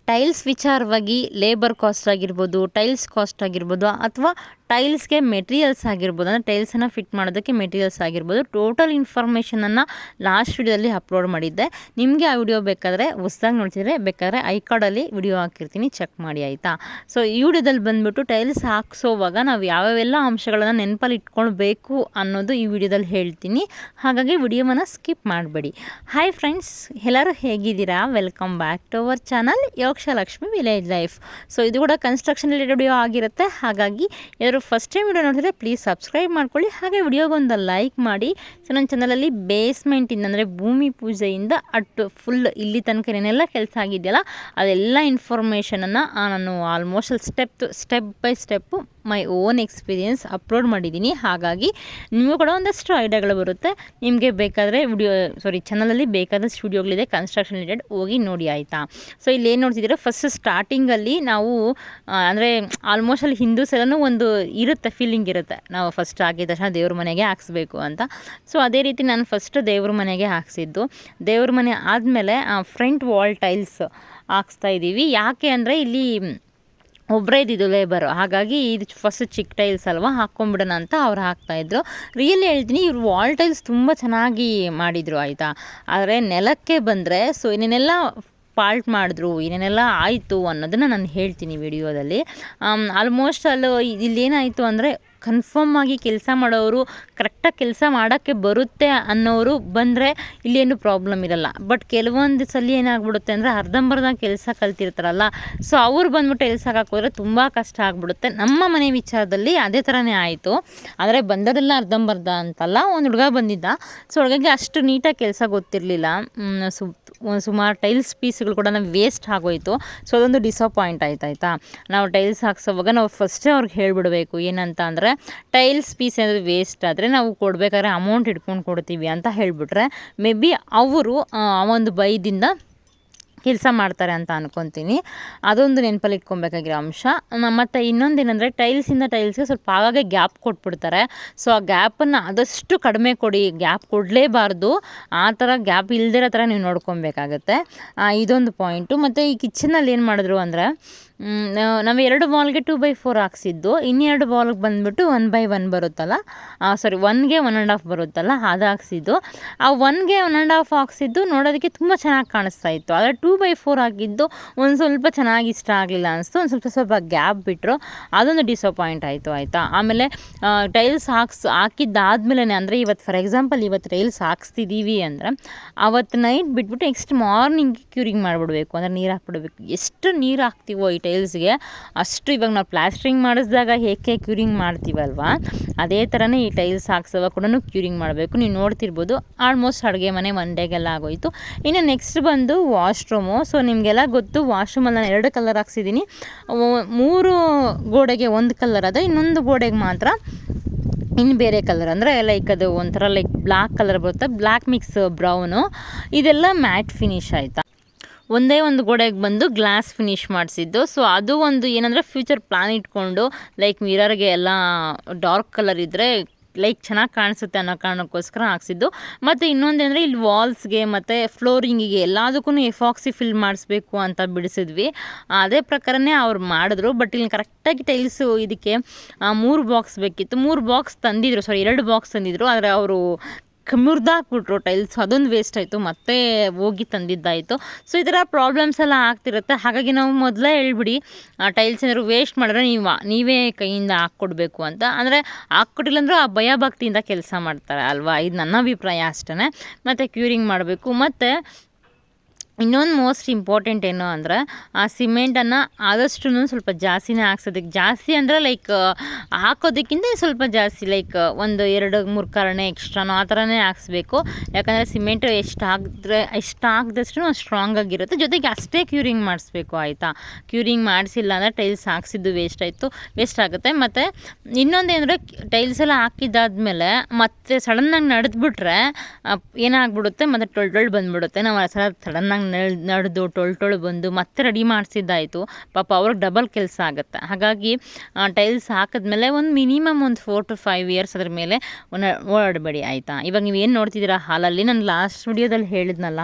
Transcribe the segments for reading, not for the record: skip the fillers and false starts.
Tiles ವಿಚಾರವಾಗಿ labour cost ಆಗಿರ್ಬೋದು, tiles cost ಆಗಿರ್ಬೋದು, ಅಥವಾ ಟೈಲ್ಸ್ಗೆ ಮೆಟೀರಿಯಲ್ಸ್ ಆಗಿರ್ಬೋದು, ಅಂದರೆ ಟೈಲ್ಸನ್ನು ಫಿಟ್ ಮಾಡೋದಕ್ಕೆ ಮೆಟೀರಿಯಲ್ಸ್ ಆಗಿರ್ಬೋದು, ಟೋಟಲ್ ಇನ್ಫಾರ್ಮೇಷನನ್ನು ಲಾಸ್ಟ್ ವಿಡಿಯೋದಲ್ಲಿ ಅಪ್ಲೋಡ್ ಮಾಡಿದ್ದೆ. ನಿಮಗೆ ಆ ವಿಡಿಯೋ ಬೇಕಾದರೆ ಹೊಸ್ದಾಗಿ ನೋಡ್ತಿದ್ರೆ ಬೇಕಾದರೆ ಐ ಕಾರ್ಡಲ್ಲಿ ವಿಡಿಯೋ ಹಾಕಿರ್ತೀನಿ, ಚೆಕ್ ಮಾಡಿ ಆಯಿತಾ. ಸೊ ಈ ವಿಡಿಯೋದಲ್ಲಿ ಬಂದುಬಿಟ್ಟು ಟೈಲ್ಸ್ ಹಾಕ್ಸೋವಾಗ ನಾವು ಯಾವ್ಯಾವೆಲ್ಲ ಅಂಶಗಳನ್ನು ನೆನಪಲ್ಲಿ ಇಟ್ಕೊಳ್ಬೇಕು ಅನ್ನೋದು ಈ ವಿಡಿಯೋದಲ್ಲಿ ಹೇಳ್ತೀನಿ. ಹಾಗಾಗಿ ವಿಡಿಯೋವನ್ನು ಸ್ಕಿಪ್ ಮಾಡಬೇಡಿ. ಹಾಯ್ ಫ್ರೆಂಡ್ಸ್, ಎಲ್ಲರೂ ಹೇಗಿದ್ದೀರಾ? Welcome back to our channel Yogakshalakshmi village life. So ಇದು ಕೂಡ ಕನ್ಸ್ಟ್ರಕ್ಷನ್ ರಿಲೇಟೆಡ್ ವಿಡಿಯೋ ಆಗಿರುತ್ತೆ. ಹಾಗಾಗಿ ಯಾರು ಫಸ್ಟ್ ಟೈಮ್ ವಿಡಿಯೋ ನೋಡಿದ್ರೆ ಪ್ಲೀಸ್ ಸಬ್ಸ್ಕ್ರೈಬ್ ಮಾಡ್ಕೊಳ್ಳಿ, ಹಾಗೆ ವಿಡಿಯೋಗೊಂದು ಲೈಕ್ ಮಾಡಿ. ಸೊ ನನ್ನ ಚಾನಲಲ್ಲಿ ಬೇಸ್ಮೆಂಟಿಂದ ಅಂದರೆ ಭೂಮಿ ಪೂಜೆಯಿಂದ ಫುಲ್ ಇಲ್ಲಿ ತನಕ ಏನೆಲ್ಲ ಕೆಲಸ ಆಗಿದೆಯಲ್ಲ ಅದೆಲ್ಲ ಇನ್ಫಾರ್ಮೇಷನನ್ನು ನಾನು almost step by step my own experience upload ಮಾಡಿದ್ದೀನಿ. ಹಾಗಾಗಿ ನಿಮಗೂ ಕೂಡ ಒಂದಷ್ಟು ಐಡಿಯಾಗಳು ಬರುತ್ತೆ. ನಿಮಗೆ ಬೇಕಾದರೆ ಚಾನಲಲ್ಲಿ ಬೇಕಾದಷ್ಟು ವಿಡಿಯೋಗಳಿದೆ ಕನ್ಸ್ಟ್ರಕ್ಷನ್ ರಿಲೇಟೆಡ್, ಹೋಗಿ ನೋಡಿ ಆಯಿತಾ. ಸೊ ಇಲ್ಲಿ ಏನು ನೋಡ್ತಿದ್ದೀರಾ, ಫಸ್ಟ್ ಸ್ಟಾರ್ಟಿಂಗಲ್ಲಿ ನಾವು ಅಂದರೆ ಆಲ್ಮೋಸ್ಟ್ ಅಲ್ಲಿ ಹಿಂದೂಸ್ ಎಲ್ಲನೂ ಒಂದು ಇರುತ್ತೆ, ಫೀಲಿಂಗ್ ಇರುತ್ತೆ, ನಾವು ಫಸ್ಟ್ ಆಗಿದ ತಕ್ಷಣ ದೇವ್ರ ಮನೆಗೆ ಹಾಕ್ಸ್ಬೇಕು ಅಂತ. ಸೊ ಅದೇ ರೀತಿ ನಾನು ಫಸ್ಟ್ ದೇವ್ರ ಮನೆಗೆ ಹಾಕ್ಸಿದ್ದು. ದೇವ್ರ ಮನೆ ಆದಮೇಲೆ ಫ್ರಂಟ್ ವಾಲ್ ಟೈಲ್ಸ್ ಹಾಕ್ಸ್ತಾ ಇದ್ದೀವಿ. ಯಾಕೆ ಅಂದರೆ ಇಲ್ಲಿ ಒಬ್ಬರೇ ಇದ್ದಿದ್ದು ಲೇಬರು, ಹಾಗಾಗಿ ಇದು ಫಸ್ಟ್ ಚಿಕ್ಕ ಟೈಲ್ಸ್ ಅಲ್ವಾ, ಹಾಕ್ಕೊಂಬಿಡೋಣ ಅಂತ ಅವ್ರು ಹಾಕ್ತಾಯಿದ್ರು. ರಿಯಲಿ ಹೇಳ್ತೀನಿ, ಇವ್ರು ವಾಲ್ ಟೈಲ್ಸ್ ತುಂಬ ಚೆನ್ನಾಗಿ ಮಾಡಿದರು ಆಯಿತಾ. ಆದರೆ ನೆಲಕ್ಕೆ ಬಂದರೆ ಸೊ ಇನ್ನೇನೆಲ್ಲ ಪಾಲ್ಟ್ ಮಾಡಿದ್ರು, ಏನೇನೆಲ್ಲ ಆಯಿತು ಅನ್ನೋದನ್ನು ನಾನು ಹೇಳ್ತೀನಿ ವಿಡಿಯೋದಲ್ಲಿ. ಆಲ್ಮೋಸ್ಟ್ ಇಲ್ಲೇನಾಯಿತು ಅಂದರೆ ಕನ್ಫರ್ಮ್ ಆಗಿ ಕೆಲಸ ಮಾಡೋರು, ಕರೆಕ್ಟಾಗಿ ಕೆಲಸ ಮಾಡೋಕ್ಕೆ ಬರುತ್ತೆ ಅನ್ನೋರು ಬಂದರೆ ಇಲ್ಲೇನು ಪ್ರಾಬ್ಲಮ್ ಇರಲ್ಲ. ಬಟ್ ಕೆಲವೊಂದು ಸಲ ಏನಾಗ್ಬಿಡುತ್ತೆ ಅಂದರೆ ಅರ್ಧಂಬರ್ಧ ಕೆಲಸ ಕಲ್ತಿರ್ತಾರಲ್ಲ, ಸೊ ಅವ್ರು ಬಂದ್ಬಿಟ್ಟು ಕೆಲಸ ಹಾಕೋದ್ರೆ ತುಂಬ ಕಷ್ಟ ಆಗಿಬಿಡುತ್ತೆ. ನಮ್ಮ ಮನೆ ವಿಚಾರದಲ್ಲಿ ಅದೇ ಥರನೇ ಆಯಿತು. ಆದರೆ ಬಂದವರೆಲ್ಲ ಅರ್ಧಂಬರ್ಧ ಅಂತಲ್ಲ, ಒಂದು ಹುಡುಗ ಬಂದಿದ್ದ, ಸೊ ಹುಡುಗಗೆ ಅಷ್ಟು ನೀಟಾಗಿ ಕೆಲಸ ಗೊತ್ತಿರಲಿಲ್ಲ. ಸುಮಾರು ಟೈಲ್ಸ್ ಪೀಸ್ಗಳು ಕೂಡ ನಾವು ವೇಸ್ಟ್ ಆಗೋಯಿತು. ಸೊ ಅದೊಂದು ಡಿಸಪಾಯಿಂಟ್ ಆಯ್ತಾಯ್ತಾ. ನಾವು ಟೈಲ್ಸ್ ಹಾಕ್ಸೋವಾಗ ನಾವು ಫಸ್ಟೇ ಅವ್ರಿಗೆ ಹೇಳಿಬಿಡಬೇಕು, ಏನಂತ ಅಂದರೆ ಟೈಲ್ಸ್ ಪೀಸ್ ಏನಾದರೂ ವೇಸ್ಟ್ ಆದರೆ ನಾವು ಕೊಡಬೇಕಾದ್ರೆ ಅಮೌಂಟ್ ಇಟ್ಕೊಂಡು ಕೊಡ್ತೀವಿ ಅಂತ ಹೇಳಿಬಿಟ್ರೆ ಮೇ ಬಿ ಅವರು ಒಂದು ಬೈದಿಂದ ಕೆಲಸ ಮಾಡ್ತಾರೆ ಅಂತ ಅನ್ಕೊತೀನಿ. ಅದೊಂದು ನೆನಪಲ್ಲಿ ಇಟ್ಕೊಬೇಕಾಗಿರೋ ಅಂಶ. ಮತ್ತು ಇನ್ನೊಂದೇನೆಂದರೆ ಟೈಲ್ಸಿಂದ ಟೈಲ್ಸ್ಗೆ ಸ್ವಲ್ಪ ಆಗಾಗೆ ಗ್ಯಾಪ್ ಕೊಟ್ಬಿಡ್ತಾರೆ. ಸೊ ಆ ಗ್ಯಾಪನ್ನು ಆದಷ್ಟು ಕಡಿಮೆ ಕೊಡಿ, ಗ್ಯಾಪ್ ಕೊಡಲೇಬಾರ್ದು. ಆ ಥರ ಗ್ಯಾಪ್ ಇಲ್ದಿರೋ ಥರ ನೀವು ನೋಡ್ಕೊಬೇಕಾಗತ್ತೆ. ಇದೊಂದು ಪಾಯಿಂಟು. ಮತ್ತು ಈ ಕಿಚನಲ್ಲಿ ಏನು ಮಾಡಿದ್ರು ಅಂದರೆ ನಾವು 2 ವಾಲ್ಗೆ 2x4 ಹಾಕ್ಸಿದ್ದು, ಇನ್ನೆರಡು ವಾಲ್ಗೆ ಬಂದುಬಿಟ್ಟು 1x1 ಬರುತ್ತಲ್ಲ, 1ಗೆ 1.5 ಬರುತ್ತಲ್ಲ, ಅದು ಹಾಕ್ಸಿದ್ದು. ಆ 1ಗೆ 1.5 ಹಾಕ್ಸಿದ್ದು ನೋಡೋದಕ್ಕೆ ತುಂಬ ಚೆನ್ನಾಗಿ ಕಾಣಿಸ್ತಾ ಇತ್ತು. ಆದರೆ 2x4 ಹಾಕಿದ್ದು ಒಂದು ಸ್ವಲ್ಪ ಚೆನ್ನಾಗಿ ಇಷ್ಟ ಆಗಲಿಲ್ಲ ಅನಿಸ್ತು. ಒಂದು ಸ್ವಲ್ಪ ಗ್ಯಾಪ್ ಬಿಟ್ಟರು, ಅದೊಂದು ಡಿಸಪಾಯಿಂಟ್ ಆಯಿತು ಆಯಿತಾ. ಆಮೇಲೆ ಟೈಲ್ಸ್ ಹಾಕಿದ್ದಾದ್ಮೇಲೆ ಅಂದರೆ ಇವತ್ತು ಫಾರ್ ಎಕ್ಸಾಂಪಲ್ ಇವತ್ತು ಟೈಲ್ಸ್ ಹಾಕ್ಸ್ತಿದ್ದೀವಿ ಅಂದರೆ ಅವತ್ತು ನೈಟ್ ಬಿಟ್ಬಿಟ್ಟು ನೆಕ್ಸ್ಟ್ ಮಾರ್ನಿಂಗ್ ಕ್ಯೂರಿಂಗ್ ಮಾಡಿಬಿಡ್ಬೇಕು, ಅಂದರೆ ನೀರು ಹಾಕ್ಬಿಡ್ಬೇಕು. ಎಷ್ಟು ನೀರು ಹಾಕ್ತೀವೋ ಈ ಟೈಲ್ಸ್ಗೆ ಅಷ್ಟು, ಇವಾಗ ನಾವು ಪ್ಲಾಸ್ಟ್ರಿಂಗ್ ಮಾಡಿಸಿದಾಗ ಹೇಗೆ ಕ್ಯೂರಿಂಗ್ ಮಾಡ್ತೀವಲ್ವಾ, ಅದೇ ಥರನೇ ಈ ಟೈಲ್ಸ್ ಹಾಕ್ಸೋವಾಗ ಕೂಡ ಕ್ಯೂರಿಂಗ್ ಮಾಡಬೇಕು. ನೀವು ನೋಡ್ತಿರ್ಬೋದು ಆಲ್ಮೋಸ್ಟ್ ಅಡುಗೆ ಮನೆ 1 ಡೇಗೆಲ್ಲ ಆಗೋಯಿತು. ಇನ್ನು ನೆಕ್ಸ್ಟ್ ಬಂದು ವಾಶ್ರೂಮು. ಸೊ ನಿಮಗೆಲ್ಲ ಗೊತ್ತು, ವಾಶ್ರೂಮಲ್ಲಿ ನಾನು 2 ಕಲರ್ ಹಾಕ್ಸಿದ್ದೀನಿ. 3 ಗೋಡೆಗೆ 1 ಕಲರ್ ಅದ, ಇನ್ನೊಂದು ಗೋಡೆಗೆ ಮಾತ್ರ ಇನ್ನು ಬೇರೆ ಕಲರ್, ಅಂದರೆ ಅದು ಒಂಥರ ಬ್ಲ್ಯಾಕ್ ಕಲರ್ ಬರುತ್ತೆ, ಬ್ಲ್ಯಾಕ್ ಮಿಕ್ಸ್ ಬ್ರೌನು. ಇದೆಲ್ಲ ಮ್ಯಾಟ್ ಫಿನಿಶ್ ಆಯಿತಾ. ಒಂದೇ ಒಂದು ಗೋಡೆಗೆ ಬಂದು ಗ್ಲಾಸ್ ಫಿನಿಶ್ ಮಾಡಿಸಿದ್ದು. ಸೊ ಅದು ಒಂದು ಏನಂದರೆ ಫ್ಯೂಚರ್ ಪ್ಲಾನ್ ಇಟ್ಕೊಂಡು ಮಿರರ್ಗೆ ಎಲ್ಲ ಡಾರ್ಕ್ ಕಲರ್ ಇದ್ದರೆ ಚೆನ್ನಾಗಿ ಕಾಣಿಸುತ್ತೆ ಅನ್ನೋ ಕಾರಣಕ್ಕೋಸ್ಕರ ಹಾಕ್ಸಿದ್ದು. ಮತ್ತು ಇನ್ನೊಂದೇನೆಂದರೆ ಇಲ್ಲಿ ವಾಲ್ಸ್ಗೆ ಮತ್ತು ಫ್ಲೋರಿಂಗಿಗೆ ಎಲ್ಲದಕ್ಕೂ ಎಫಾಕ್ಸಿ ಫಿಲ್ ಮಾಡಿಸ್ಬೇಕು ಅಂತ ಬಿಡಿಸಿದ್ವಿ. ಅದೇ ಪ್ರಕಾರನೇ ಅವ್ರು ಮಾಡಿದ್ರು. ಬಟ್ ಇಲ್ಲಿ ಕರೆಕ್ಟಾಗಿ ಟೈಲ್ಸು ಇದಕ್ಕೆ 3 ಬಾಕ್ಸ್ ಬೇಕಿತ್ತು. 3 ಬಾಕ್ಸ್ ತಂದಿದ್ರು, 2 ಬಾಕ್ಸ್ ತಂದಿದ್ರು. ಆದರೆ ಅವರು ಮುರಿದಾಕ್ಬಿಟ್ರು ಟೈಲ್ಸ್, ಅದೊಂದು ವೇಸ್ಟ್ ಆಯಿತು, ಮತ್ತೆ ಹೋಗಿ ತಂದಿದ್ದಾಯಿತು. ಸೊ ಈ ಥರ ಪ್ರಾಬ್ಲಮ್ಸ್ ಎಲ್ಲ ಆಗ್ತಿರುತ್ತೆ. ಹಾಗಾಗಿ ನಾವು ಮೊದಲೇ ಹೇಳ್ಬಿಡಿ, ಟೈಲ್ಸ್ ಏನಾದ್ರು ವೇಸ್ಟ್ ಮಾಡಿದ್ರೆ ನೀವೇ ಕೈಯಿಂದ ಹಾಕ್ಕೊಡ್ಬೇಕು ಅಂತ. ಅಂದರೆ ಹಾಕ್ಕೊಟ್ಟಿಲ್ಲ ಅಂದರೂ ಆ ಭಯ ಭಕ್ತಿಯಿಂದ ಕೆಲಸ ಮಾಡ್ತಾರೆ ಅಲ್ವಾ, ಇದು ನನ್ನ ಅಭಿಪ್ರಾಯ ಅಷ್ಟೇ. ಮತ್ತು ಕ್ಯೂರಿಂಗ್ ಮಾಡಬೇಕು. ಮತ್ತು ಇನ್ನೊಂದು ಮೋಸ್ಟ್ ಇಂಪಾರ್ಟೆಂಟ್ ಏನು ಅಂದರೆ ಆ ಸಿಮೆಂಟನ್ನು ಆದಷ್ಟು ಸ್ವಲ್ಪ ಜಾಸ್ತಿನೇ ಹಾಕ್ಸೋದಕ್ಕೆ, ಜಾಸ್ತಿ ಅಂದರೆ ಹಾಕೋದಕ್ಕಿಂತ ಸ್ವಲ್ಪ ಜಾಸ್ತಿ ಒಂದು 2-3 ಕಾರಣ ಎಕ್ಸ್ಟ್ರಾನೋ ಆ ಥರನೇ ಹಾಕ್ಸ್ಬೇಕು. ಯಾಕಂದರೆ ಸಿಮೆಂಟು ಎಷ್ಟು ಹಾಕಿದಷ್ಟು ಸ್ಟ್ರಾಂಗ್ ಆಗಿರುತ್ತೆ. ಜೊತೆಗೆ ಅಷ್ಟೇ ಕ್ಯೂರಿಂಗ್ ಮಾಡಿಸ್ಬೇಕು ಆಯಿತಾ. ಕ್ಯೂರಿಂಗ್ ಮಾಡಿಸಿಲ್ಲ ಅಂದರೆ ಟೈಲ್ಸ್ ಹಾಕ್ಸಿದ್ದು ವೇಸ್ಟ್ ಆಗುತ್ತೆ. ಮತ್ತು ಇನ್ನೊಂದೇನೆಂದರೆ ಟೈಲ್ಸ್ ಎಲ್ಲ ಹಾಕಿದ್ದಾದ್ಮೇಲೆ ಮತ್ತೆ ಸಡನ್ನಾಗಿ ನಡೆದ್ಬಿಟ್ರೆ ಏನಾಗ್ಬಿಡುತ್ತೆ, ಮತ್ತು ಟೊಳ್ಳು ಬಂದುಬಿಡುತ್ತೆ. ನಾವು ಸಡನ್ನಾಗಿ ನಡೆದು ಟೊಳ್ಳು ಬಂದು ಮತ್ತೆ ರೆಡಿ ಮಾಡಿಸಿದ್ದಾಯಿತು, ಪಾಪ ಅವ್ರಿಗೆ ಡಬಲ್ ಕೆಲಸ ಆಗುತ್ತೆ. ಹಾಗಾಗಿ ಟೈಲ್ಸ್ ಹಾಕಿದ್ಮೇಲೆ ಒಂದು ಮಿನಿಮಮ್ 4 to 5 ಇಯರ್ಸ್ ಅದ್ರ ಮೇಲೆ ಓಡಾಡಬೇಡಿ ಆಯಿತಾ. ಇವಾಗ ನೀವು ಏನು ನೋಡ್ತಿದ್ದೀರಾ ಹಾಲಲ್ಲಿ, ನಾನು ಲಾಸ್ಟ್ ವಿಡಿಯೋದಲ್ಲಿ ಹೇಳಿದ್ನಲ್ಲ,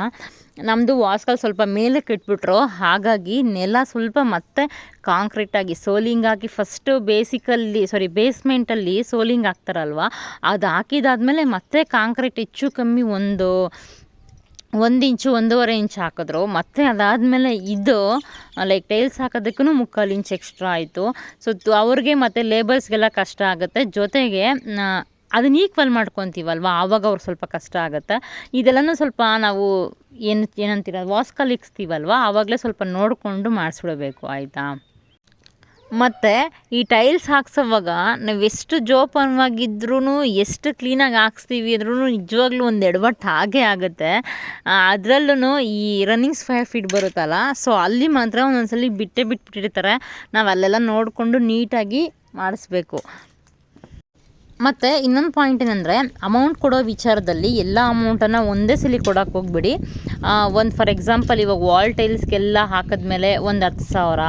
ನಮ್ಮದು ವಾಸ್ಕಲ್ ಸ್ವಲ್ಪ ಮೇಲಕ್ಕೆ ಇಟ್ಬಿಟ್ರು, ಹಾಗಾಗಿ ನೆಲ ಸ್ವಲ್ಪ ಮತ್ತೆ ಕಾಂಕ್ರೀಟಾಗಿ ಸೋಲಿಂಗ್ ಹಾಕಿ ಫಸ್ಟು ಬೇಸ್ಮೆಂಟಲ್ಲಿ ಸೋಲಿಂಗ್ ಹಾಕ್ತಾರಲ್ವ, ಅದು ಹಾಕಿದಾದ್ಮೇಲೆ ಮತ್ತೆ ಕಾಂಕ್ರೀಟ್ ಹೆಚ್ಚು ಕಮ್ಮಿ ಒಂದು 1 ಇಂಚು 1.5 ಇಂಚ್ ಹಾಕಿದ್ರು. ಮತ್ತು ಅದಾದಮೇಲೆ ಇದು ಲೈಕ್ ಟೈಲ್ಸ್ ಹಾಕೋದಕ್ಕೂ 3/4 ಇಂಚ್ ಎಕ್ಸ್ಟ್ರಾ ಆಯಿತು. ಸೊ ಅವ್ರಿಗೆ ಮತ್ತು ಲೇಬರ್ಸ್ಗೆಲ್ಲ ಕಷ್ಟ ಆಗುತ್ತೆ. ಜೊತೆಗೆ ಅದನ್ನ ಈಕ್ವಲ್ ಮಾಡ್ಕೊತೀವಲ್ವ, ಆವಾಗ ಅವ್ರು ಸ್ವಲ್ಪ ಕಷ್ಟ ಆಗುತ್ತೆ. ಇದೆಲ್ಲನೂ ಸ್ವಲ್ಪ ನಾವು ಏನಂತೀರ ವಾಸ್ಕಲ್ ಇಕ್ಸ್ತೀವಲ್ವ, ಆವಾಗಲೇ ಸ್ವಲ್ಪ ನೋಡಿಕೊಂಡು ಮಾಡಿಸ್ಬಿಡಬೇಕು ಆಯಿತಾ. ಮತ್ತು ಈ ಟೈಲ್ಸ್ ಹಾಕ್ಸೋವಾಗ ನಾವು ಎಷ್ಟು ಜೋಪಾನವಾಗಿದ್ರೂ, ಎಷ್ಟು ಕ್ಲೀನಾಗಿ ಹಾಕ್ಸ್ತೀವಿ ಅಂದ್ರೂ ನಿಜವಾಗ್ಲೂ ಒಂದು ಎಡವಟ್ಟು ಹಾಗೇ ಆಗುತ್ತೆ. ಅದರಲ್ಲೂ ಈ ರನ್ನಿಂಗ್ ಸ್ಕ್ವೇರ್ ಫೀಟ್ ಬರುತ್ತಲ್ಲ, ಸೊ ಅಲ್ಲಿ ಮಾತ್ರ ಒಂದೊಂದ್ಸಲ ಬಿಟ್ಟಿರ್ತಾರೆ. ನಾವು ಅಲ್ಲೆಲ್ಲ ನೋಡಿಕೊಂಡು ನೀಟಾಗಿ ಮಾಡಿಸ್ಬೇಕು. ಮತ್ತು ಇನ್ನೊಂದು ಪಾಯಿಂಟ್ ಏನಂದರೆ, ಅಮೌಂಟ್ ಕೊಡೋ ವಿಚಾರದಲ್ಲಿ ಎಲ್ಲ ಅಮೌಂಟನ್ನು ಒಂದೇ ಸಲ ಕೊಡೋಕೆ ಹೋಗ್ಬಿಡಿ. ಒಂದು ಫಾರ್ ಎಕ್ಸಾಂಪಲ್ ಇವಾಗ ವಾಲ್ ಟೈಲ್ಸ್ಗೆಲ್ಲ ಹಾಕಿದ್ಮೇಲೆ ಒಂದು 10,000,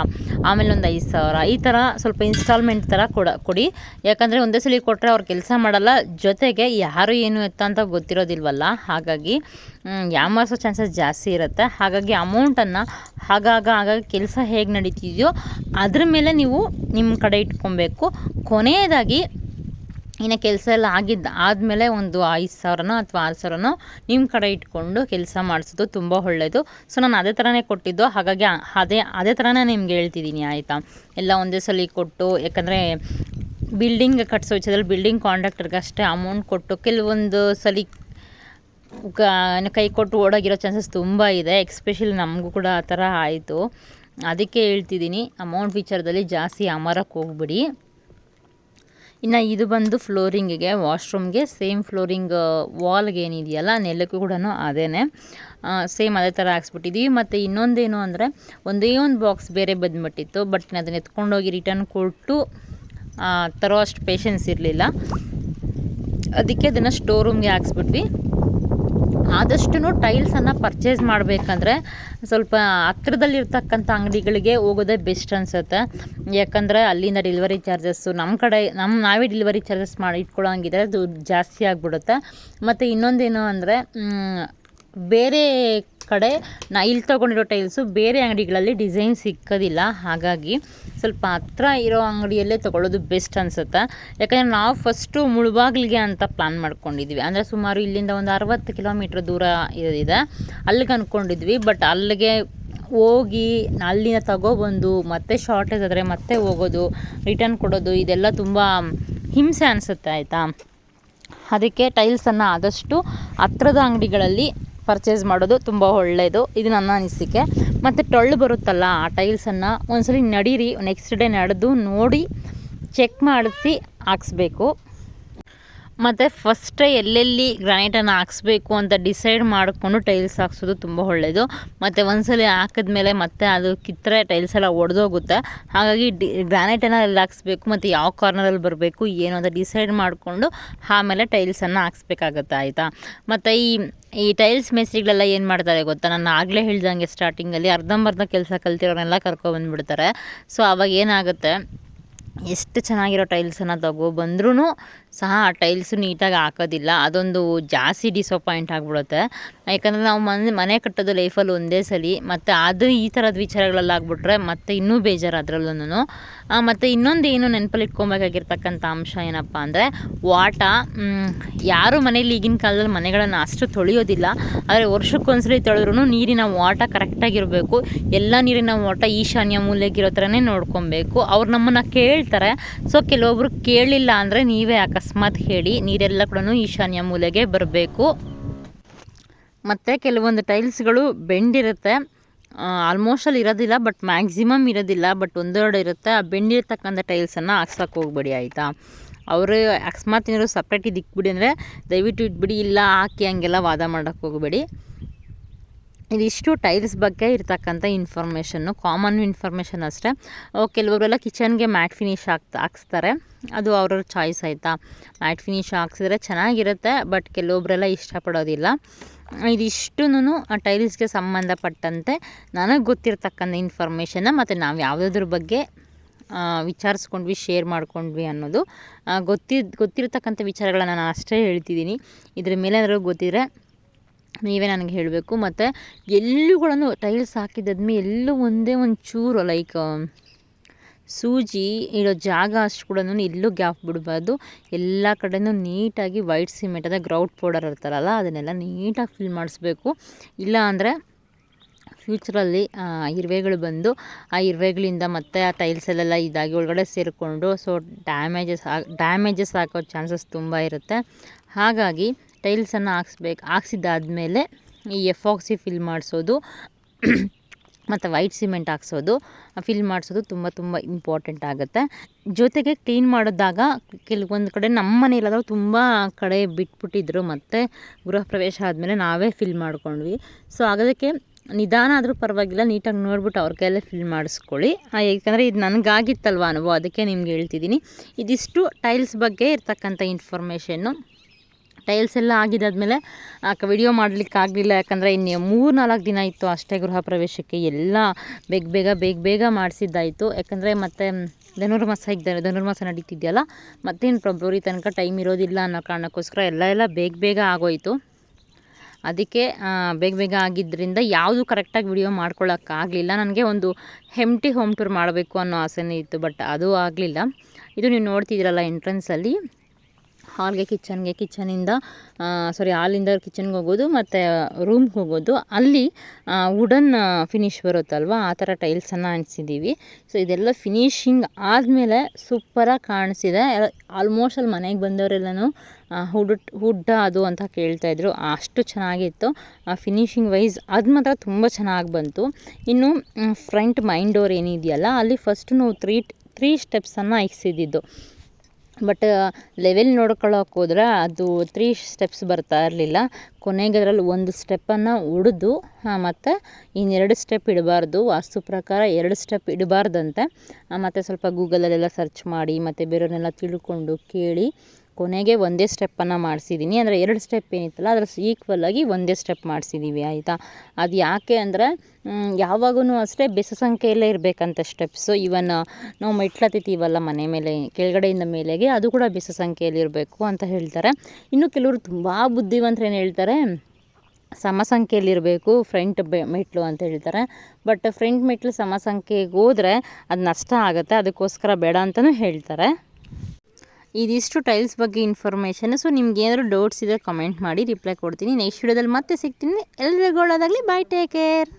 ಆಮೇಲೆ ಒಂದು 5,000, ಈ ಥರ ಸ್ವಲ್ಪ ಇನ್ಸ್ಟಾಲ್ಮೆಂಟ್ ಥರ ಕೊಡಿ. ಯಾಕಂದರೆ ಒಂದೇ ಸಲ ಕೊಟ್ಟರೆ ಅವ್ರು ಕೆಲಸ ಮಾಡಲ್ಲ, ಜೊತೆಗೆ ಯಾರು ಏನು ಎತ್ತ ಅಂತ ಗೊತ್ತಿರೋದಿಲ್ವಲ್ಲ, ಹಾಗಾಗಿ ಯಾಮಾರಿಸೋ ಚಾನ್ಸಸ್ ಜಾಸ್ತಿ ಇರುತ್ತೆ. ಹಾಗಾಗಿ ಅಮೌಂಟನ್ನು ಆಗಾಗ ಕೆಲಸ ಹೇಗೆ ನಡೀತಿದೆಯೋ ಅದ್ರ ಮೇಲೆ ನೀವು ನಿಮ್ಮ ಕಡೆ ಇಟ್ಕೊಬೇಕು. ಕೊನೆಯದಾಗಿ ಇನ್ನು ಕೆಲಸ ಎಲ್ಲ ಆದಮೇಲೆ ಒಂದು 5,000 ಅಥವಾ 6,000 ನಿಮ್ಮ ಕಡೆ ಇಟ್ಕೊಂಡು ಕೆಲಸ ಮಾಡಿಸೋದು ತುಂಬ ಒಳ್ಳೆಯದು. ಸೊ ನಾನು ಅದೇ ಥರನೇ ಕೊಟ್ಟಿದ್ದು, ಹಾಗಾಗಿ ಅದೇ ಥರನೇ ನಿಮ್ಗೆ ಹೇಳ್ತಿದ್ದೀನಿ ಆಯಿತಾ. ಎಲ್ಲ ಒಂದೇ ಸಲ ಕೊಟ್ಟು, ಯಾಕಂದರೆ ಬಿಲ್ಡಿಂಗ್ ಕಟ್ಸೋ ವಿಚಾರದಲ್ಲಿ ಬಿಲ್ಡಿಂಗ್ ಕಾಂಟ್ರಾಕ್ಟರ್ಗೆ ಅಷ್ಟೇ ಅಮೌಂಟ್ ಕೊಟ್ಟು ಕೆಲವೊಂದು ಸಲ ಕೈ ಕೊಟ್ಟು ಓಡೋಗಿರೋ ಚಾನ್ಸಸ್ ತುಂಬ ಇದೆ. ಎಕ್ಸ್ಪೆಷಲಿ ನಮಗೂ ಕೂಡ ಆ ಥರ ಆಯಿತು. ಅದಕ್ಕೆ ಹೇಳ್ತಿದ್ದೀನಿ, ಅಮೌಂಟ್ ವಿಚಾರದಲ್ಲಿ ಜಾಸ್ತಿ ಅಮರಕ್ಕೆ ಹೋಗ್ಬಿಡಿ. ಇನ್ನು ಇದು ಬಂದು ಫ್ಲೋರಿಂಗಿಗೆ, ವಾಶ್ರೂಮ್ಗೆ ಸೇಮ್ ಫ್ಲೋರಿಂಗ್ ವಾಲ್ಗೆ ಏನಿದೆಯಲ್ಲ ನೆಲಕ್ಕೂ ಕೂಡ ಅದೇ ಸೇಮ್ ಅದೇ ಥರ ಹಾಕ್ಸ್ಬಿಟ್ಟಿದ್ದೀವಿ. ಮತ್ತು ಇನ್ನೊಂದೇನು ಅಂದರೆ, ಒಂದೇ ಒಂದು ಬಾಕ್ಸ್ ಬೇರೆ ಬಂದುಬಿಟ್ಟಿತ್ತು, ಬಟ್ ಅದನ್ನ ಎತ್ಕೊಂಡೋಗಿ ರಿಟರ್ನ್ ಕೊಟ್ಟು ತರೋ ಅಷ್ಟು ಪೇಷನ್ಸ್ ಇರಲಿಲ್ಲ. ಅದಕ್ಕೆ ಅದನ್ನು ಸ್ಟೋರ್ ರೂಮ್ಗೆ ಹಾಕ್ಸ್ಬಿಟ್ವಿ. ಆದಷ್ಟು ಟೈಲ್ಸನ್ನು ಪರ್ಚೇಸ್ ಮಾಡಬೇಕಂದ್ರೆ ಸ್ವಲ್ಪ ಹತ್ರದಲ್ಲಿರ್ತಕ್ಕಂಥ ಅಂಗಡಿಗಳಿಗೆ ಹೋಗೋದೇ ಬೆಸ್ಟ್ ಅನಿಸುತ್ತೆ. ಯಾಕಂದರೆ ಅಲ್ಲಿಂದ ಡೆಲಿವರಿ ಚಾರ್ಜಸ್ಸು ನಾವೇ ಡೆಲಿವರಿ ಚಾರ್ಜಸ್ ಮಾಡಿ ಇಟ್ಕೊಳ್ಳೋಂಗಿದ್ರೆ ದುಡ್ಡು ಜಾಸ್ತಿ ಆಗಿಬಿಡುತ್ತೆ. ಮತ್ತು ಇನ್ನೊಂದೇನು ಅಂದರೆ, ಬೇರೆ ಕಡೆ ಇಲ್ಲಿ ತೊಗೊಂಡಿರೋ ಟೈಲ್ಸು ಬೇರೆ ಅಂಗಡಿಗಳಲ್ಲಿ ಡಿಸೈನ್ ಸಿಕ್ಕೋದಿಲ್ಲ. ಹಾಗಾಗಿ ಸ್ವಲ್ಪ ಹತ್ರ ಇರೋ ಅಂಗಡಿಯಲ್ಲೇ ತೊಗೊಳ್ಳೋದು ಬೆಸ್ಟ್ ಅನಿಸುತ್ತೆ. ಯಾಕಂದರೆ ನಾವು ಫಸ್ಟು ಮುಳುಬಾಗಿಲಿಗೆ ಅಂತ ಪ್ಲ್ಯಾನ್ ಮಾಡ್ಕೊಂಡಿದ್ವಿ. ಅಂದರೆ ಸುಮಾರು ಇಲ್ಲಿಂದ ಒಂದು 60 ಕಿಲೋಮೀಟ್ರ್ ದೂರ ಇದೆ, ಅಲ್ಲಿಗೆ ಅಂದ್ಕೊಂಡಿದ್ವಿ. ಬಟ್ ಅಲ್ಲಿಗೆ ಹೋಗಿ ಅಲ್ಲಿಂದ ತಗೊಬಂದು ಮತ್ತೆ ಶಾರ್ಟೇಜ್ ಆದರೆ ಮತ್ತೆ ಹೋಗೋದು, ರಿಟರ್ನ್ ಕೊಡೋದು, ಇದೆಲ್ಲ ತುಂಬ ಹಿಂಸೆ ಅನಿಸುತ್ತೆ ಆಯಿತಾ. ಅದಕ್ಕೆ ಟೈಲ್ಸನ್ನು ಆದಷ್ಟು ಹತ್ರದ ಅಂಗಡಿಗಳಲ್ಲಿ ಪರ್ಚೇಸ್ ಮಾಡೋದು ತುಂಬ ಒಳ್ಳೆಯದು. ಇದು ನನ್ನ ಅನಿಸಿಕೆ. ಮತ್ತು ಟೊಳ್ಳು ಬರುತ್ತಲ್ಲ, ಆ ಟೈಲ್ಸನ್ನು ಒಂದ್ಸಲಿ ನಡೀರಿ, ನೆಕ್ಸ್ಟ್ ಡೇ ನಡೆದು ನೋಡಿ ಚೆಕ್ ಮಾಡಿಸಿ ಹಾಕ್ಸ್ಬೇಕು. ಮತ್ತು ಫಸ್ಟೇ ಎಲ್ಲೆಲ್ಲಿ ಗ್ರಾನೈಟನ್ನು ಹಾಕ್ಸ್ಬೇಕು ಅಂತ ಡಿಸೈಡ್ ಮಾಡಿಕೊಂಡು ಟೈಲ್ಸ್ ಹಾಕ್ಸೋದು ತುಂಬ ಒಳ್ಳೆಯದು. ಮತ್ತು ಒಂದ್ಸಲ ಹಾಕಿದ್ಮೇಲೆ ಮತ್ತೆ ಅದು ಕಿತ್ತರೆ ಟೈಲ್ಸ್ ಎಲ್ಲ ಒಡೆದೋಗುತ್ತೆ. ಹಾಗಾಗಿ ಗ್ರಾನೈಟನ್ನು ಎಲ್ಲಿ ಹಾಕ್ಸ್ಬೇಕು ಮತ್ತು ಯಾವ ಕಾರ್ನರಲ್ಲಿ ಬರಬೇಕು ಏನು ಅಂತ ಡಿಸೈಡ್ ಮಾಡಿಕೊಂಡು ಆಮೇಲೆ ಟೈಲ್ಸನ್ನು ಹಾಕ್ಸ್ಬೇಕಾಗತ್ತೆ ಆಯಿತಾ. ಮತ್ತು ಈ ಟೈಲ್ಸ್ ಮೇಸ್ತ್ರಿಗಳೆಲ್ಲ ಏನು ಮಾಡ್ತಾರೆ ಗೊತ್ತಾ, ನಾನು ಆಗಲೇ ಹೇಳ್ದಂಗೆ ಸ್ಟಾರ್ಟಿಂಗಲ್ಲಿ ಅರ್ಧಂಬರ್ಧ ಕೆಲಸ ಕಲ್ತಿರೋನೆಲ್ಲ ಕರ್ಕೊಬಂದುಬಿಡ್ತಾರೆ. ಸೊ ಆವಾಗ ಏನಾಗುತ್ತೆ, ಎಷ್ಟು ಚೆನ್ನಾಗಿರೋ ಟೈಲ್ಸನ್ನು ತಗೊಬಂದ್ರೂ ಸಹ ಆ ಟೈಲ್ಸು ನೀಟಾಗಿ ಹಾಕೋದಿಲ್ಲ. ಅದೊಂದು ಜಾಸ್ತಿ ಡಿಸಪಾಯಿಂಟ್ ಆಗಿಬಿಡುತ್ತೆ. ಯಾಕಂದರೆ ನಾವು ಮನೆ ಕಟ್ಟೋದು ಲೈಫಲ್ಲಿ ಒಂದೇ ಸಲ, ಮತ್ತು ಅದು ಈ ಥರದ ವಿಚಾರಗಳೆಲ್ಲ ಆಗಿಬಿಟ್ರೆ ಮತ್ತೆ ಇನ್ನೂ ಬೇಜಾರು ಅದರಲ್ಲೂ. ಮತ್ತು ಇನ್ನೊಂದು ಏನು ನೆನಪಲ್ಲಿ ಇಟ್ಕೊಬೇಕಾಗಿರ್ತಕ್ಕಂಥ ಅಂಶ ಏನಪ್ಪ ಅಂದರೆ, ವಾಟ. ಯಾರು ಮನೇಲಿ ಈಗಿನ ಕಾಲದಲ್ಲಿ ಮನೆಗಳನ್ನು ಅಷ್ಟು ತೊಳೆಯೋದಿಲ್ಲ, ಆದರೆ ವರ್ಷಕ್ಕೊಂದ್ಸಲಿ ತೊಳೆದ್ರೂ ನೀರಿನ ವಾಟ ಕರೆಕ್ಟಾಗಿರಬೇಕು. ಎಲ್ಲ ನೀರಿನ ವಾಟ ಈಶಾನ್ಯ ಮೂಲೆಗಿರೋ ಥರನೇ ನೋಡ್ಕೊಬೇಕು. ಅವ್ರು ನಮ್ಮನ್ನು ಕೇಳ್ತಾರೆ. ಸೊ ಕೆಲವೊಬ್ರು ಕೇಳಲಿಲ್ಲ ಅಂದರೆ ನೀವೇ ಅಕಸ್ಮಾತ್ ಹೇಳಿ, ನೀರೆಲ್ಲ ಕೂಡ ಈಶಾನ್ಯ ಮೂಲೆಗೆ ಬರಬೇಕು. ಮತ್ತು ಕೆಲವೊಂದು ಟೈಲ್ಸ್ಗಳು ಬೆಂಡಿರುತ್ತೆ, ಆಲ್ಮೋಸ್ಟಲ್ಲಿ ಇರೋದಿಲ್ಲ, ಬಟ್ ಮ್ಯಾಕ್ಸಿಮಮ್ ಇರೋದಿಲ್ಲ, ಬಟ್ ಒಂದೆರಡು ಇರುತ್ತೆ. ಆ ಬೆಂಡಿರ್ತಕ್ಕಂಥ ಟೈಲ್ಸನ್ನು ಹಾಕ್ಸೋಕೆ ಹೋಗ್ಬೇಡಿ ಆಯಿತಾ. ಅವರು ಅಕಸ್ಮಾತ್ ಏನಾದ್ರು ಸಪ್ರೇಟ್ ಇಕ್ಬಿಡಿ ಅಂದರೆ ದಯವಿಟ್ಟು ಇಟ್ಬಿಡಿ, ಇಲ್ಲ ಹಾಕಿ ಹಂಗೆಲ್ಲ ವಾದ ಮಾಡೋಕ್ಕೆ ಹೋಗಬೇಡಿ. ಇದಿಷ್ಟು ಟೈಲ್ಸ್ ಬಗ್ಗೆ ಇರ್ತಕ್ಕಂಥ ಇನ್ಫಾರ್ಮೇಷನ್ನು, ಕಾಮನ್ ಇನ್ಫಾರ್ಮೇಷನ್ ಅಷ್ಟೇ. ಕೆಲವರೆಲ್ಲ ಕಿಚನ್ಗೆ ಮ್ಯಾಟ್ ಫಿನಿಶ್ ಹಾಕ್ಸ್ತಾರೆ, ಅದು ಅವ್ರವ್ರ ಚಾಯ್ಸ್ ಆಯಿತಾ. ಮ್ಯಾಟ್ ಫಿನಿಶ್ ಹಾಕ್ಸಿದ್ರೆ ಚೆನ್ನಾಗಿರುತ್ತೆ, ಬಟ್ ಕೆಲವೊಬ್ಬರೆಲ್ಲ ಇಷ್ಟಪಡೋದಿಲ್ಲ. ಇದಿಷ್ಟೂ ಟೈಲ್ಸ್ಗೆ ಸಂಬಂಧಪಟ್ಟಂತೆ ನನಗೆ ಗೊತ್ತಿರ್ತಕ್ಕಂಥ ಇನ್ಫಾರ್ಮೇಷನ್ನ, ಮತ್ತು ನಾವು ಯಾವುದ್ರ ಬಗ್ಗೆ ವಿಚಾರಿಸ್ಕೊಂಡ್ವಿ, ಶೇರ್ ಮಾಡ್ಕೊಂಡ್ವಿ ಅನ್ನೋದು ಗೊತ್ತಿರ್ತಕ್ಕಂಥ ವಿಚಾರಗಳನ್ನು ನಾನು ಅಷ್ಟೇ ಹೇಳ್ತಿದ್ದೀನಿ. ಇದ್ರ ಮೇಲೆ ಏನಾದರೂ ಗೊತ್ತಿದ್ರೆ ನೀವೇ ನನಗೆ ಹೇಳಬೇಕು. ಮತ್ತು ಎಲ್ಲೂ ಕೂಡ ಟೈಲ್ಸ್ ಹಾಕಿದ್ದಾದ್ಮೇಲೆ ಎಲ್ಲೂ ಒಂದೇ ಒಂದು ಚೂರು ಲೈಕ್ ಸೂಜಿ ಇಡೋ ಜಾಗ ಅಷ್ಟು ಕೂಡ ಎಲ್ಲೂ ಗ್ಯಾಪ್ ಬಿಡಬಾರ್ದು. ಎಲ್ಲ ಕಡೆಯೂ ನೀಟಾಗಿ ವೈಟ್ ಸಿಮೆಂಟ್ ಅಂದರೆ ಗ್ರೌಟ್ ಪೌಡರ್ ಇರ್ತಾರಲ್ಲ ಅದನ್ನೆಲ್ಲ ನೀಟಾಗಿ ಫಿಲ್ ಮಾಡಿಸ್ಬೇಕು. ಇಲ್ಲ ಅಂದರೆ ಫ್ಯೂಚರಲ್ಲಿ ಇರುವೆಗಳು ಬಂದು ಆ ಇರುವೆಗಳಿಂದ ಮತ್ತೆ ಆ ಟೈಲ್ಸಲ್ಲೆಲ್ಲ ಇದಾಗಿ ಒಳಗಡೆ ಸೇರಿಕೊಂಡು ಸೊ ಡ್ಯಾಮೇಜಸ್ ಆಗೋ ಚಾನ್ಸಸ್ ತುಂಬ ಇರುತ್ತೆ. ಹಾಗಾಗಿ ಟೈಲ್ಸನ್ನು ಹಾಕ್ಸಿದ್ದಾದಮೇಲೆ ಈ ಎಫಾಕ್ಸಿ ಫಿಲ್ ಮಾಡಿಸೋದು ಮತ್ತು ವೈಟ್ ಸಿಮೆಂಟ್ ಹಾಕ್ಸೋದು ಫಿಲ್ ಮಾಡಿಸೋದು ತುಂಬ ಇಂಪಾರ್ಟೆಂಟ್ ಆಗುತ್ತೆ. ಜೊತೆಗೆ ಕ್ಲೀನ್ ಮಾಡಿದಾಗ ಕೆಲವೊಂದು ಕಡೆ ನಮ್ಮ ಮನೇಲಾದರೂ ತುಂಬ ಕಡೆ ಬಿಟ್ಬಿಟ್ಟಿದ್ರು, ಮತ್ತು ಗೃಹ ಪ್ರವೇಶ ಆದಮೇಲೆ ನಾವೇ ಫಿಲ್ ಮಾಡ್ಕೊಂಡ್ವಿ. ಸೊ ಆಗೋದಕ್ಕೆ ನಿಧಾನ ಆದರೂ ಪರವಾಗಿಲ್ಲ, ನೀಟಾಗಿ ನೋಡ್ಬಿಟ್ಟು ಅವ್ರ ಕೈಯಲ್ಲೇ ಫಿಲ್ ಮಾಡಿಸ್ಕೊಳ್ಳಿ. ಯಾಕಂದರೆ ಇದು ನನಗಾಗಿತ್ತಲ್ವ ಅನುಭವ, ಅದಕ್ಕೆ ನಿಮ್ಗೆ ಹೇಳ್ತಿದ್ದೀನಿ. ಇದಿಷ್ಟು ಟೈಲ್ಸ್ ಬಗ್ಗೆ ಇರ್ತಕ್ಕಂಥ ಇನ್ಫಾರ್ಮೇಷನ್ನು. ಟೈಲ್ಸ್ ಎಲ್ಲ ಆಗಿದ್ದಾದಮೇಲೆ ವಿಡಿಯೋ ಮಾಡಲಿಕ್ಕಾಗಲಿಲ್ಲ, ಯಾಕಂದರೆ ಇನ್ನು 3-4 ದಿನ ಇತ್ತು ಅಷ್ಟೇ ಗೃಹ ಪ್ರವೇಶಕ್ಕೆ. ಎಲ್ಲ ಬೇಗ ಮಾಡಿಸಿದ್ದಾಯಿತು. ಯಾಕಂದರೆ ಮತ್ತು ಧನುರ್ಮಾಸ ನಡೀತಿದೆಯಲ್ಲ, ಮತ್ತೇನು ಫೆಬ್ರವರಿ ತನಕ ಟೈಮ್ ಇರೋದಿಲ್ಲ ಅನ್ನೋ ಕಾರಣಕ್ಕೋಸ್ಕರ ಎಲ್ಲ ಬೇಗ ಆಗೋಯಿತು. ಅದಕ್ಕೆ ಬೇಗ ಆಗಿದ್ದರಿಂದ ಯಾವುದು ಕರೆಕ್ಟಾಗಿ ವಿಡಿಯೋ ಮಾಡ್ಕೊಳ್ಳೋಕ್ಕಾಗಲಿಲ್ಲ. ನನಗೆ ಒಂದು ಹೆಂಪ್ಟಿ ಹೋಮ್ ಟೂರ್ ಮಾಡಬೇಕು ಅನ್ನೋ ಆಸೆನೇ ಇತ್ತು, ಬಟ್ ಅದು ಆಗಲಿಲ್ಲ. ಇದು ನೀವು ನೋಡ್ತಿದ್ದೀರಲ್ಲ ಎಂಟ್ರೆನ್ಸಲ್ಲಿ ಹಾಲ್ಗೆ ಕಿಚನಿಂದ ಹಾಲಿಂದ ಕಿಚನ್ಗೆ ಹೋಗೋದು ಮತ್ತು ರೂಮ್ಗೆ ಹೋಗೋದು, ಅಲ್ಲಿ ವುಡನ್ ಫಿನಿಶ್ ಬರುತ್ತಲ್ವ ಆ ಥರ ಟೈಲ್ಸನ್ನು ಅಂಟಿಸಿದ್ದೀವಿ. ಸೊ ಇದೆಲ್ಲ ಫಿನಿಶಿಂಗ್ ಆದಮೇಲೆ ಸೂಪರಾಗಿ ಕಾಣಿಸಿದೆ. ಆಲ್ಮೋಸ್ಟ್ ಅಲ್ಲಿ ಮನೆಗೆ ಬಂದವರೆಲ್ಲನೂ ಹುಡ್ಡ ಅದು ಅಂತ ಕೇಳ್ತಾಯಿದ್ರು, ಅಷ್ಟು ಚೆನ್ನಾಗಿತ್ತು ಫಿನಿಶಿಂಗ್ ವೈಸ್. ಅದು ಮಾತ್ರ ತುಂಬ ಚೆನ್ನಾಗಿ ಬಂತು. ಇನ್ನು ಫ್ರಂಟ್ ಮೈನ್ ಡೋರ್ ಏನಿದೆಯಲ್ಲ ಅಲ್ಲಿ ಫಸ್ಟ್ ನಾವು ತ್ರೀ ಸ್ಟೆಪ್ಸನ್ನು ಇಕ್ಸಿದ್ದು, ಬಟ್ ಲೆವೆಲ್ ನೋಡ್ಕೊಳ್ಳೋಕೆ ಹೋದ್ರೆ ಅದು 3 ಸ್ಟೆಪ್ಸ್ ಬರ್ತಾ ಇರಲಿಲ್ಲ. ಕೊನೆಗೆ ಅದರಲ್ಲಿ ಒಂದು ಸ್ಟೆಪ್ಪನ್ನು ಒಡೆದು ಮತ್ತು ಇನ್ನೆರಡು ಸ್ಟೆಪ್ ಇಡಬಾರ್ದು, ವಾಸ್ತು ಪ್ರಕಾರ 2 ಸ್ಟೆಪ್ ಇಡಬಾರ್ದಂತೆ. ಮತ್ತು ಸ್ವಲ್ಪ ಗೂಗಲಲ್ಲೆಲ್ಲ ಸರ್ಚ್ ಮಾಡಿ ಮತ್ತು ಬೇರೆಯವ್ರನ್ನೆಲ್ಲ ತಿಳ್ಕೊಂಡು ಕೇಳಿ ಕೊನೆಗೆ ಒಂದೇ ಸ್ಟೆಪ್ಪನ್ನು ಮಾಡಿಸಿದ್ದೀನಿ. ಅಂದರೆ 2 ಸ್ಟೆಪ್ ಏನಿತ್ತಲ್ಲ ಅದರ ಈಕ್ವಲಾಗಿ ಒಂದೇ ಸ್ಟೆಪ್ ಮಾಡಿಸಿದ್ದೀವಿ, ಆಯಿತಾ. ಅದು ಯಾಕೆ ಅಂದರೆ ಯಾವಾಗೂ ಅಷ್ಟೇ ಬೆಸ ಸಂಖ್ಯೆಯಲ್ಲೇ ಇರಬೇಕಂತ ಸ್ಟೆಪ್ಸು. ಇವನ್ ನಾವು ಮೆಟ್ಲತ್ತಿದ್ದೀವಲ್ಲ ಮನೆ ಮೇಲೆ ಕೆಳಗಡೆಯಿಂದ ಮೇಲೆಗೆ, ಅದು ಕೂಡ ಬೆಸ ಸಂಖ್ಯೆಯಲ್ಲಿ ಇರಬೇಕು ಅಂತ ಹೇಳ್ತಾರೆ. ಇನ್ನು ಕೆಲವರು ತುಂಬ ಬುದ್ಧಿವಂತರು ಏನು ಹೇಳ್ತಾರೆ, ಸಮ ಸಂಖ್ಯೆಯಲ್ಲಿರಬೇಕು ಫ್ರಂಟ್ ಮೆಟ್ಲು ಅಂತ ಹೇಳ್ತಾರೆ. ಬಟ್ ಫ್ರಂಟ್ ಮೆಟ್ಲು ಸಮ ಸಂಖ್ಯೆಗೆ ಹೋದರೆ ಅದು ನಷ್ಟ ಆಗುತ್ತೆ, ಅದಕ್ಕೋಸ್ಕರ ಬೇಡ ಅಂತಲೂ ಹೇಳ್ತಾರೆ. ಇದಿಷ್ಟು ಟೈಲ್ಸ್ ಬಗ್ಗೆ ಇನ್ಫಾರ್ಮೇಷನ್. ಸೊ ನಿಮ್ಗೆ ಏನಾದರೂ ಡೌಟ್ಸ್ ಇದ್ದರೆ ಕಮೆಂಟ್ ಮಾಡಿ, ರಿಪ್ಲೈ ಕೊಡ್ತೀನಿ. ನೆಕ್ಸ್ಟ್ ವಿಡಿಯೋದಲ್ಲಿ ಮತ್ತೆ ಸಿಗ್ತೀನಿ. ಎಲ್ಲರಿಗೂ ಒಳ್ಳೆಯದಾಗಲಿ. By, take care.